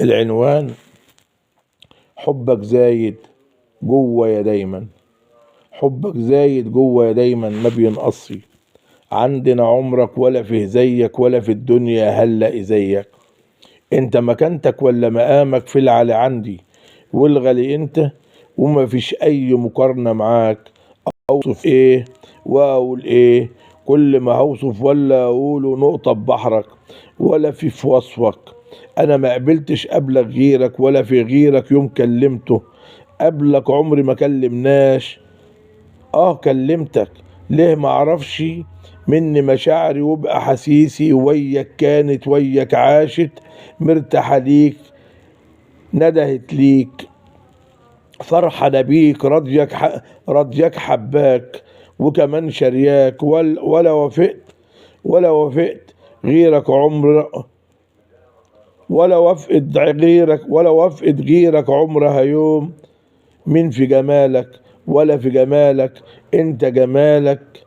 العنوان: حبك زايد جوايا دايما، حبك زايد جوايا دايما ما بينقصي، عندنا عمرك ولا فيه زيك، ولا في الدنيا هنلاقي زيك. انت مكانتك ولا مقامك في العلي عندي، والغالي انت وما فيش اي مقارنة معاك. اوصف ايه واقول ايه، كل ما هوصف ولا اقوله نقطة ببحرك، ولا في وصفك. انا ما قبلتش قبلك غيرك، ولا في غيرك يوم كلمته قبلك عمري ما كلمناش. كلمتك ليه معرفش، مني مشاعري وبقى حسيسي وياك كانت وياك عاشت، مرتاحة ليك ندهت ليك، فرحة بيك راضياك حباك، وكمان شرياك ولا وافقت غيرك عمر، ولا وافقت غيرك عمرها يوم. مين في جمالك ولا في جمالك، انت جمالك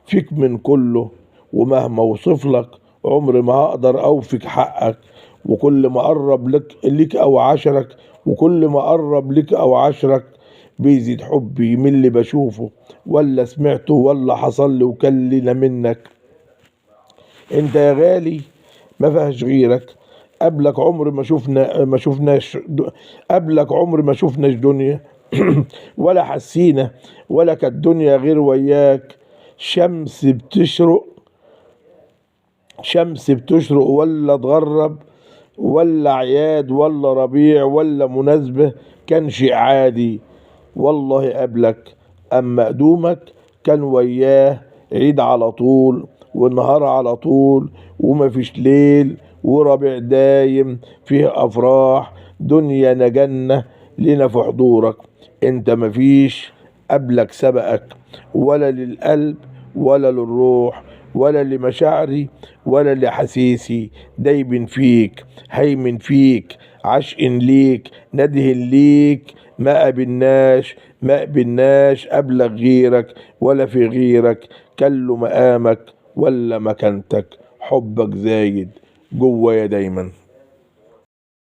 فيك من كله، ومهما اوصف لك عمري ما هقدر اوفيك حقك. وكل ما اقرب لك او عشرك، وكل ما اقرب لك او عشرك بيزيد حبي من اللي بشوفه ولا سمعته ولا حصل لي وكلنا منك. انت يا غالي ما فيهاش غيرك، قبلك عمر ما شفناش قبلك عمر ما شفناش دنيا ولا حسينا، ولا كانت دنيا غير وياك. شمس بتشرق شمس بتشرق ولا تغرب، ولا عياد ولا ربيع ولا مناسبة، كان شيء عادي والله قبلك. أما قدومك كان وياه عيد على طول، والنهار على طول، ومفيش ليل، وربيع دايم فيه أفراح، دنيا جنة لنا في حضورك. انت مفيش قبلك سبقك، ولا للقلب ولا للروح ولا لمشاعري ولا لحسيسي. دايب فيك هيمن فيك عشق ليك ندهن ليك، ما قبلناش قبلك غيرك، ولا في غيرك كله مقامك ولا مكانتك. حبك زايد جوايا دايما.